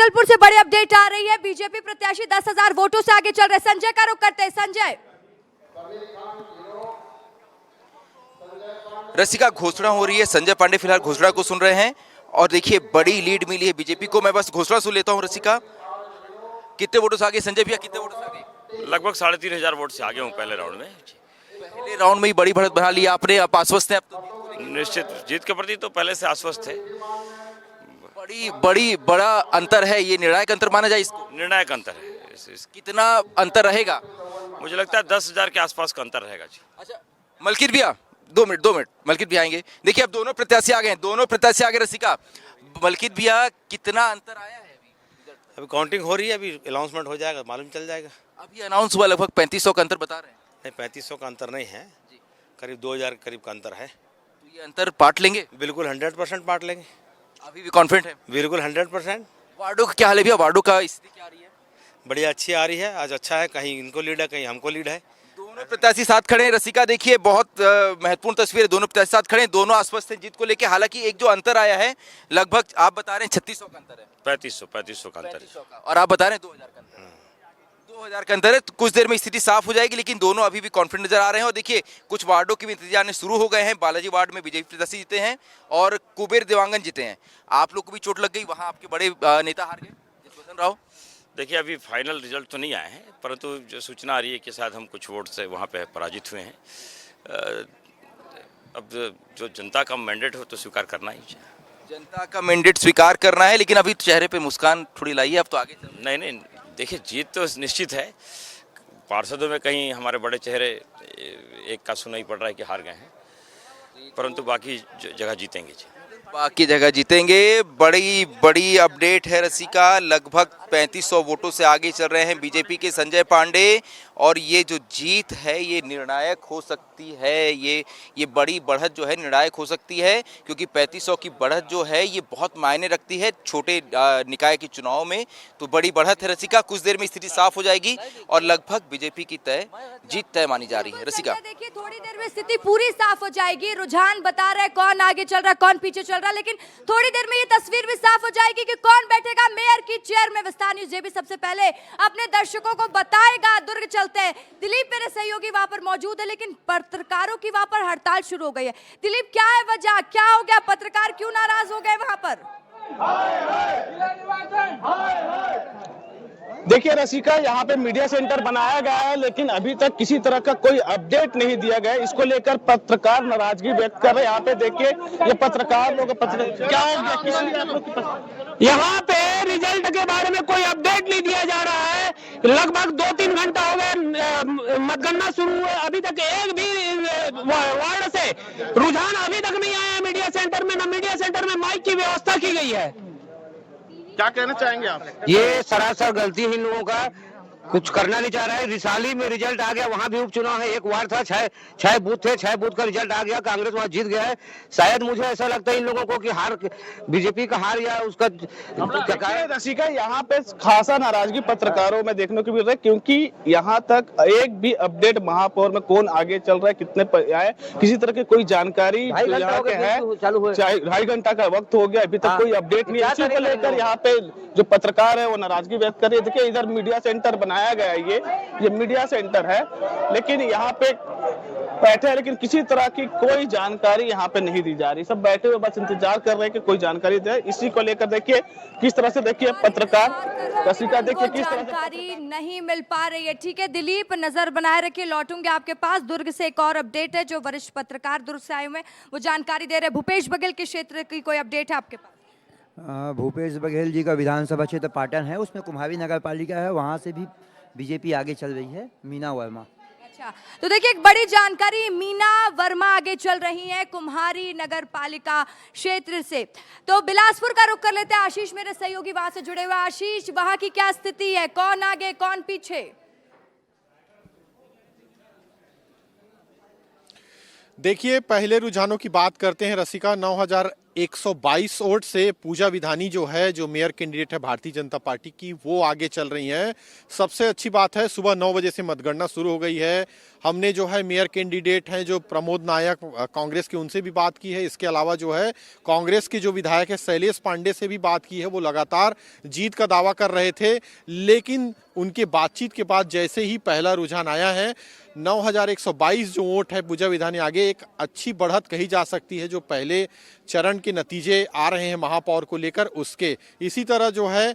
जबलपुर से बड़ी अपडेट आ रही है। बीजेपी प्रत्याशी 10,000 वोटों से आगे चल रहे। संजय का रुख करते हैं। संजय, रसिका, घोषणा हो रही है। संजय पांडे फिलहाल घोषणा को सुन रहे हैं और देखिए बड़ी लीड मिली है बीजेपी को। मैं बस घोषणा सुन लेता हूं। रसिका, कितने वोटों से आगे संजय भैया, कितने वोटों से आगे? लगभग 3,500 वोट से आगे हूँ पहले राउंड में। पहले राउंड में ही बड़ी बढ़त बना ली आपने, आप आश्वस्त हैं? अब तो निश्चित जीत के प्रति तो पहले से आश्वस्त थे। बड़ा अंतर है, ये निर्णायक अंतर माना जाए इसको? निर्णायक अंतर है। कितना अंतर रहेगा? मुझे लगता है 10,000 के आसपास का अंतर रहेगा जी। अच्छा, मलकित भैया 2 मिनट मलकित भैया आएंगे। देखिए अब दोनों प्रत्याशी आ गए हैं, दोनों प्रत्याशी आ गए। रसिका, मलकित भैया कितना अंतर आया है? अभी काउंटिंग हो रही है, अभी अनाउंसमेंट हो जाएगा, मालूम चल जाएगा। अभी अनाउंस हुआ, लगभग 3500 का अंतर बता रहे हैं। नहीं, 3500 का अंतर नहीं है, करीब 2,000 के करीब का अंतर है। तो ये अंतर पाट लेंगे? बिल्कुल 100% बांट लेंगे। अभी भी कॉन्फिडेंट है? बिल्कुल 100%। वार्डो का क्या हाल है भैया? वार्डो का स्थिति क्या आ रही है? बढ़िया, अच्छी आ रही है। आज अच्छा है, कहीं इनको लीड है, कहीं हमको लीड है। दोनों प्रत्याशी साथ खड़े हैं। रसिका, देखिए बहुत महत्वपूर्ण तस्वीर है। दोनों प्रत्याशी साथ खड़े हैं, दोनों आश्वस्त हैं जीत को लेकर। हालांकि एक जो अंतर आया है, लगभग आप बता रहे हैं 3600 का अंतर है। 3500 का अंतर है। और आप बता रहे हैं 2000 का अंतर है। 2000 का अंतर है। तो कुछ देर में स्थिति साफ हो जाएगी, लेकिन दोनों अभी भी कॉन्फिडेंट नजर आ रहे हैं। और देखिए कुछ वार्डों के भी नतीजे आने शुरू हो गए हैं। बालाजी वार्ड में बीजेपी प्रत्याशी जीते हैं और कुबेर देवांगन जीते हैं। आप लोग को भी चोट लग गई, वहां आपके बड़े नेता हार गए, जसवंत राव। देखिए अभी फाइनल रिजल्ट तो नहीं आए हैं, परंतु जो सूचना आ रही है कि शायद हम कुछ वोट से वहाँ पे पराजित हुए हैं। अब जो जनता का मैंडेट हो तो स्वीकार करना ही चाहिए। जनता का मैंडेट स्वीकार करना है, लेकिन अभी चेहरे पे मुस्कान थोड़ी लाइए, अब तो आगे नहीं, देखिए जीत तो निश्चित है। पार्षदों में कहीं हमारे बड़े चेहरे एक का सुनाई पड़ रहा है कि हार गए हैं, परंतु बाकी जगह जीतेंगे जी। बाकी जगह जीतेंगे। बड़ी अपडेट है रसिका, लगभग 3500 वोटों से आगे चल रहे हैं बीजेपी के संजय पांडे। और ये जो जीत है ये निर्णायक हो सकती है। ये बड़ी बढ़त जो है निर्णायक हो सकती है, क्योंकि 3500 की बढ़त जो है ये बहुत मायने रखती है छोटे निकाय के चुनाव में। तो बड़ी बढ़त है रसिका। कुछ देर में स्थिति साफ हो जाएगी और लगभग बीजेपी की जीत तय मानी जा रही है। रसिका, देखिए थोड़ी देर में स्थिति पूरी साफ हो जाएगी। रुझान बता रहा है कौन आगे चल रहा है, कौन पीछे चल रहा है, लेकिन थोड़ी देर में ये तस्वीर भी साफ हो जाएगी कि कौन बैठेगा मेयर की चेयर में। विस्तार न्यूज़ ये भी सबसे पहले अपने दर्शकों को बताएगा। दुर्ग चलते हैं। दिलीप मेरे सहयोगी वहां पर मौजूद है, लेकिन पत्रकारों की वहां पर हड़ताल शुरू हो गई है। दिलीप, क्या है वजह, क्या हो गया? पत्रकार क्यों नाराज हो गए वहां पर? देखिए रसिका, यहाँ पे मीडिया सेंटर बनाया गया है, लेकिन अभी तक किसी तरह का कोई अपडेट नहीं दिया गया। इसको लेकर पत्रकार नाराजगी व्यक्त कर रहे हैं। यहाँ पे देखिए ये पत्रकार लोग क्या हो गया, किस लिए आप लोग यहाँ पे रिजल्ट के बारे में कोई अपडेट नहीं दिया जा रहा है। लगभग 2-3 घंटा हो गए मतगणना शुरू हुए, अभी तक एक भी वार्ड से रुझान अभी तक नहीं आया मीडिया सेंटर में। न मीडिया सेंटर में माइक की व्यवस्था की गई है। क्या कहना चाहेंगे आप? ये सरासर गलती है इन लोगों का, कुछ करना नहीं चाह रहा है। रिसाली में रिजल्ट आ गया, वहां भी उपचुनाव है, एक वार्ड था, 6 बूथ थे, 6 बूथ का रिजल्ट आ गया, कांग्रेस वहां जीत गया है। शायद मुझे ऐसा लगता है इन लोगों को कि हार बीजेपी का हार या उसका रसिका, यहाँ पे खासा नाराजगी पत्रकारों में देखने को मिल रहा है, क्योंकि यहाँ तक एक भी अपडेट महापौर में कौन आगे चल रहा है, कितने आए, किसी तरह की कोई जानकारी यहाँ के है। 2.5 घंटा का वक्त हो गया, अभी तक कोई अपडेट नहीं है। इसी को लेकर यहाँ पे जो पत्रकार है वो नाराजगी व्यक्त कर रही है। देखिए इधर मीडिया सेंटर बनाया गया है, ये मीडिया सेंटर है, लेकिन यहाँ पे बैठे हैं, लेकिन किसी तरह की कोई जानकारी यहाँ पे नहीं दी जा रही। सब बैठे हुए बस इंतजार कर रहे हैं कि कोई जानकारी दे। इसी को लेकर देखिए किस तरह से, देखिए पत्रकार रसिका, देखिए किस तरह से जानकारी नहीं मिल पा रही है। ठीक है दिलीप, नजर बनाए रखिए, लौटूंगे आपके पास। दुर्ग से एक और अपडेट है, जो वरिष्ठ पत्रकार दुर्ग से आए हुए वो जानकारी दे रहे। भूपेश बघेल के क्षेत्र की कोई अपडेट है आपके पास? भूपेश बघेल जी का विधानसभा क्षेत्र पाटन है, उसमें कुम्हारी नगर पालिका है, वहाँ से भी बीजेपी आगे चल रही है। मीना वर्मा। अच्छा, तो देखिए एक बड़ी जानकारी, मीना वर्मा आगे चल रही हैं कुम्हारी नगर पालिका क्षेत्र से। तो बिलासपुर का रुख कर लेते हैं। आशीष मेरे सहयोगी वहां से जुड़े हुए। आशीष, वहां की क्या स्थिति है, कौन आगे कौन पीछे? देखिए पहले रुझानों की बात करते हैं रसिका। 122 वोट से पूजा विधानी जो है, जो मेयर कैंडिडेट है भारतीय जनता पार्टी की, वो आगे चल रही हैं। सबसे अच्छी बात है सुबह 9 बजे से मतगणना शुरू हो गई है। हमने जो है मेयर कैंडिडेट हैं जो प्रमोद नायक कांग्रेस के, उनसे भी बात की है। इसके अलावा जो है कांग्रेस के जो विधायक है शैलेश पांडे से भी बात की है। वो लगातार जीत का दावा कर रहे थे, लेकिन उनके बातचीत के बाद जैसे ही पहला रुझान आया है, 9122 जो वोट है पूजा विधानी आगे, एक अच्छी बढ़त कही जा सकती है जो पहले चरण के नतीजे आ रहे हैं महापौर को लेकर उसके। इसी तरह जो है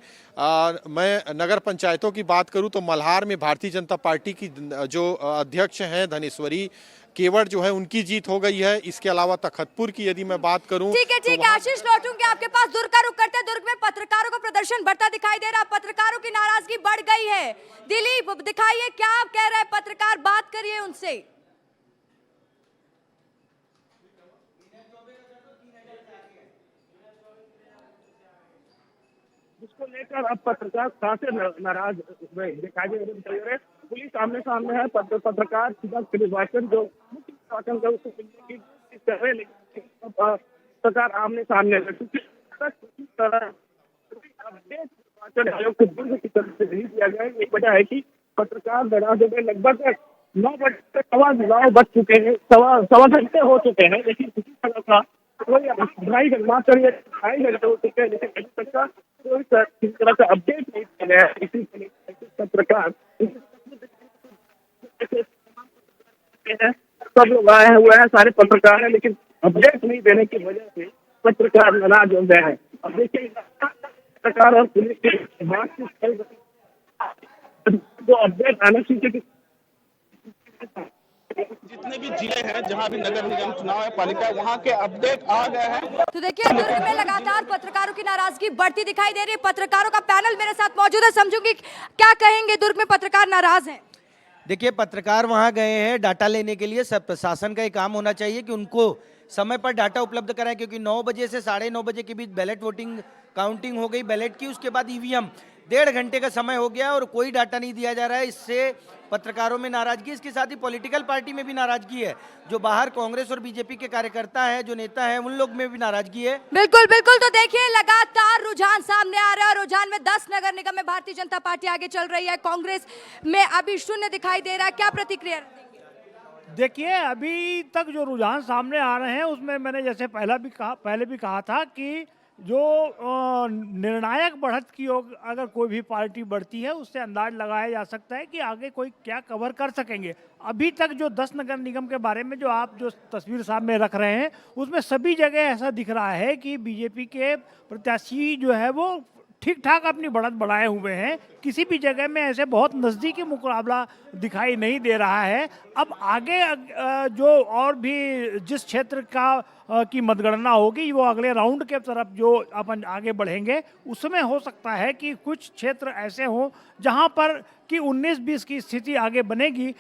मैं नगर पंचायतों की बात करूं तो मल्हार में भारतीय जनता पार्टी की जो अध्यक्ष हैं धनेश्वरी केवट जो है, उनकी जीत हो गई है। इसके अलावा तखतपुर की यदि मैं बात करूं ठीक है आशीष, लौटूंगी आपके पास। दुर्ग का रुख करते हैं। दुर्ग में पत्रकारों का प्रदर्शन बढ़ता दिखाई दे रहा है, पत्रकारों की नाराजगी बढ़ गई है। दिलीप दिखाइए क्या कह रहे हैं पत्रकार, बात करिए उनसे। इसको लेकर अब पत्रकार खासे नाराज दिखाई दे रहे हैं। पुलिस आमने सामने है, पत्रकार निर्वाचन जो मुख्य निर्वाचन का उसको की कर रहे हैं, लेकिन पत्रकार आमने सामने निर्वाचन आयोग के दुर्ग की तरफ से नहीं दिया गया। एक वजह है कि पत्रकार नाराज हो गए। लगभग 9 बजे से 9:15 बज चुके हैं, सवा घंटे हो चुके हैं, लेकिन किसी तरह का कोई 2.5 घंटे हो चुके हैं, लेकिन अभी तक का कोई किसी तरह का अपडेट नहीं दिया गया है। इसी पत्रकार सब लोग आए हुए हैं, सारे पत्रकार हैं, लेकिन अपडेट नहीं देने की वजह से पत्रकार नाराज हो गए हैं। अब देखिए पत्रकार और पुलिस की बातचीत चल रही है, जो अपडेट आना चाहिए। जितने भी जिले हैं जहां भी नगर निगम चुनाव है, पालिका, वहां के अपडेट आ गए हैं। तो देखिए दुर्ग में लगातार पत्रकारों की नाराजगी बढ़ती दिखाई दे रही है। पत्रकारों का पैनल मेरे साथ मौजूद है, समझूंगी क्या कहेंगे। दुर्ग में पत्रकार नाराज हैं। देखिए पत्रकार वहां गए हैं डाटा लेने के लिए। सब प्रशासन का ये काम होना चाहिए कि उनको समय पर डाटा उपलब्ध कराएं, क्योंकि 9 बजे से 9:30 बजे के बीच बैलेट वोटिंग काउंटिंग हो गई बैलेट की। उसके बाद ईवीएम 1.5 घंटे का समय हो गया और कोई डाटा नहीं दिया जा रहा है। इससे पत्रकारों में नाराजगी, इसके साथ ही पॉलिटिकल पार्टी में भी नाराजगी है। जो बाहर कांग्रेस और बीजेपी के कार्यकर्ता हैं, जो नेता हैं, उन लोग में भी नाराजगी है। बिल्कुल बिल्कुल। तो देखिए लगातार रुझान सामने आ रहा है। रुझान में 10 नगर निगम में भारतीय जनता पार्टी आगे चल रही है, कांग्रेस में अभी 0 दिखाई दे रहा है। क्या प्रतिक्रिया देंगे? देखिए अभी तक जो रुझान सामने आ रहे हैं उसमें मैंने जैसे पहले भी कहा था कि जो निर्णायक बढ़त की ओर अगर कोई भी पार्टी बढ़ती है, उससे अंदाज लगाया जा सकता है कि आगे कोई क्या कवर कर सकेंगे। अभी तक जो 10 नगर निगम के बारे में जो आप जो तस्वीर सामने रख रहे हैं, उसमें सभी जगह ऐसा दिख रहा है कि बीजेपी के प्रत्याशी जो है वो ठीक ठाक अपनी बढ़त बढ़ाए हुए हैं। किसी भी जगह में ऐसे बहुत नज़दीकी मुकाबला दिखाई नहीं दे रहा है। अब आगे जो और भी जिस क्षेत्र की मतगणना होगी, वो अगले राउंड के तरफ जो अपन आगे बढ़ेंगे, उसमें हो सकता है कि कुछ क्षेत्र ऐसे हों जहां पर कि 19-20 की स्थिति आगे बनेगी।